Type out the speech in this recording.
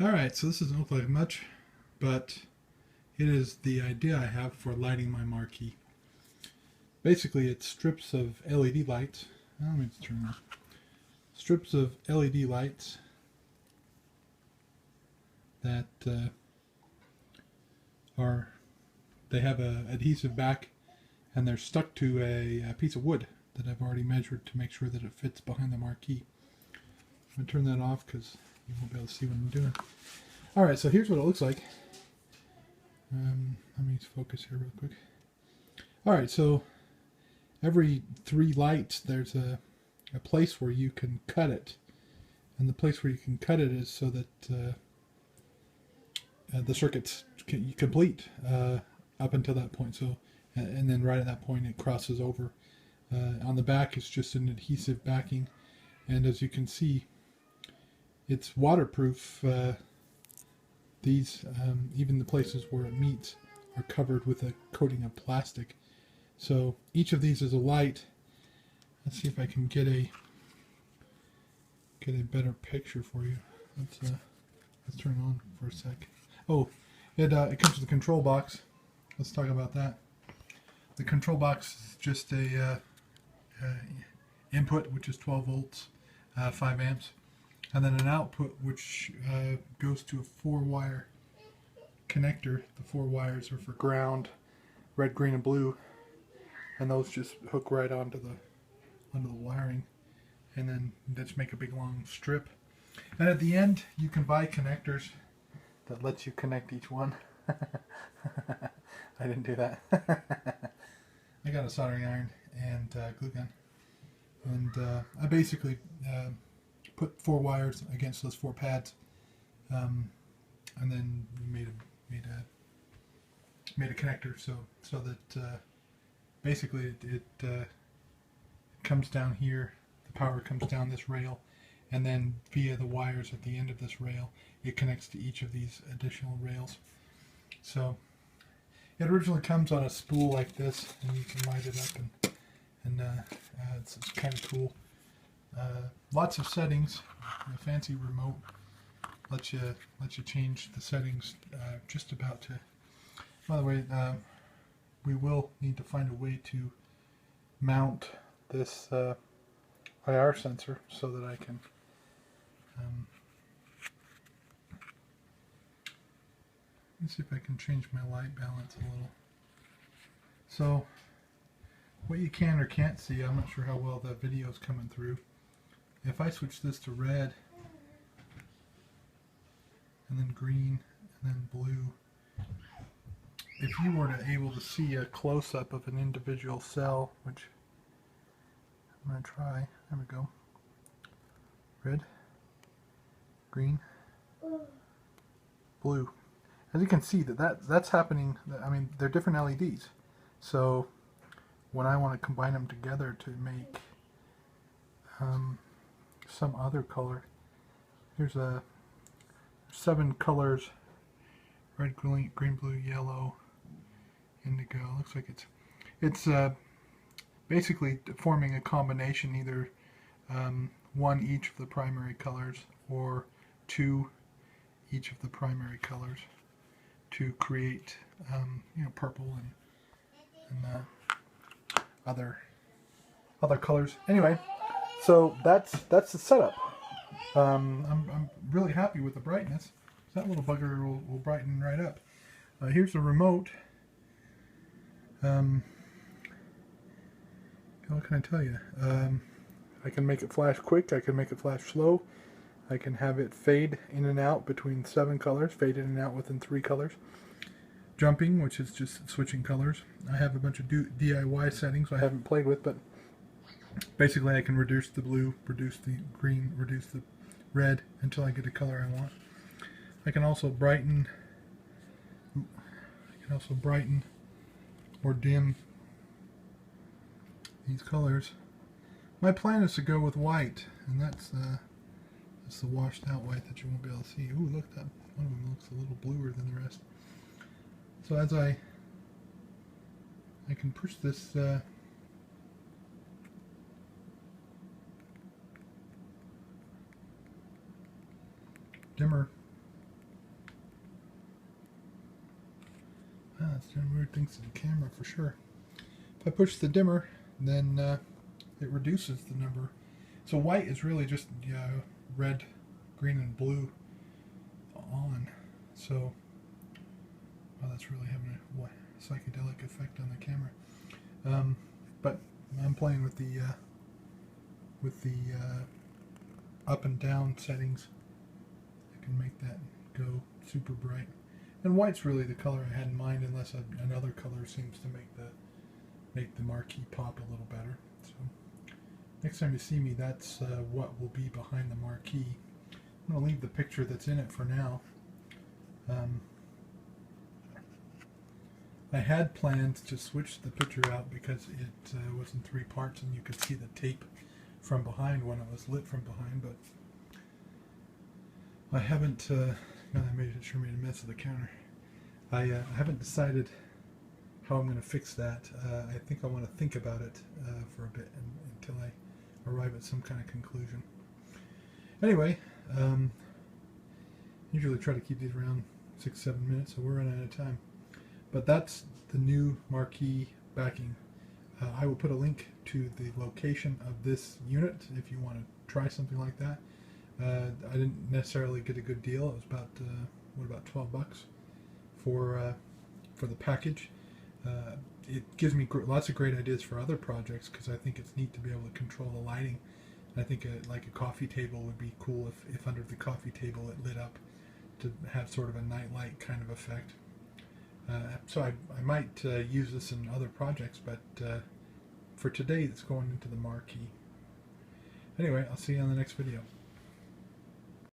Alright, so this doesn't look like much, but it is the idea I have for lighting my marquee. Basically, it's strips of LED lights. Let me just turn on. Strips of LED lights that they have a adhesive back, and they're stuck to a piece of wood that I've already measured to make sure that it fits behind the marquee. I'm going to turn that off because you won't be able to see what I'm doing. Alright, so here's what it looks like. Let me focus here real quick. Alright, so every 3 lights there's a place where you can cut it. And the place where you can cut it is so that the circuit's complete up until that point. So, and then right at that point it crosses over. On the back it's just an adhesive backing. And as you can see, it's waterproof. These, even the places where it meets, are covered with a coating of plastic. So each of these is a light. Let's see if I can get a better picture for you. Let's turn it on for a sec. Oh, it comes with a control box. Let's talk about that. The control box is just a input, which is 12 volts, 5 amps. And then an output which goes to a 4-wire connector. The 4 wires are for ground, red, green, and blue, and those just hook right onto the wiring, and then just make a big long strip. And at the end, you can buy connectors that lets you connect each one. I didn't do that. I got a soldering iron and glue gun, and I basically put 4 wires against those 4 pads, and then made a connector so that basically it comes down here. The power comes down this rail, and then via the wires at the end of this rail, it connects to each of these additional rails. So it originally comes on a spool like this, and you can light it up, and it's kind of cool. Lots of settings. A fancy remote lets you change the settings just about to. By the way, we will need to find a way to mount this IR sensor so that I can let's see if I can change my light balance a little. So what you can or can't see, I'm not sure how well the video is coming through. If I switch this to red, and then green, and then blue, if you were able to see a close-up of an individual cell, which I'm going to try, there we go, red, green, blue. As you can see, that's happening. I mean, they're different LEDs. So when I want to combine them together to make some other color, here's 7 colors: red, green, blue, yellow, indigo. Looks like it's basically forming a combination, either 1 each of the primary colors or 2 each of the primary colors to create purple and other colors. Anyway, so that's the setup. I'm really happy with the brightness. That little bugger will brighten right up. Here's the remote. What can I tell you? I can make it flash quick. I can make it flash slow. I can have it fade in and out between 7 colors, fade in and out within 3 colors. Jumping, which is just switching colors. I have a bunch of DIY settings I haven't played with, but basically I can reduce the blue, reduce the green, reduce the red until I get a color I want. I can also brighten or dim these colors. My plan is to go with white, and that's the washed out white that you won't be able to see. Ooh, look, that one of them looks a little bluer than the rest. So as I can push this dimmer it's doing weird things to the camera for sure. If I push the dimmer, then it reduces the number. So white is really just red, green, and blue on. So, wow, that's really having a psychedelic effect on the camera. But I'm playing with the up and down settings. I can make that go super bright. And white's really the color I had in mind, unless another color seems to make the marquee pop a little better. So next time you see me, that's what will be behind the marquee. I'm going to leave the picture that's in it for now. I had planned to switch the picture out because it was in 3 parts and you could see the tape from behind when it was lit from behind, but I haven't, I sure made a mess of the counter. I haven't decided how I'm going to fix that. I think I want to think about it for a bit until I arrive at some kind of conclusion. Anyway, usually try to keep these around 6-7 minutes, so we're running out of time. But that's the new marquee backing. I will put a link to the location of this unit if you want to try something like that. I didn't necessarily get a good deal. It was about $12 for the package. It gives me lots of great ideas for other projects because I think it's neat to be able to control the lighting. I think like a coffee table would be cool if under the coffee table it lit up to have sort of a night light kind of effect. So I might use this in other projects, but for today it's going into the marquee. Anyway, I'll see you on the next video.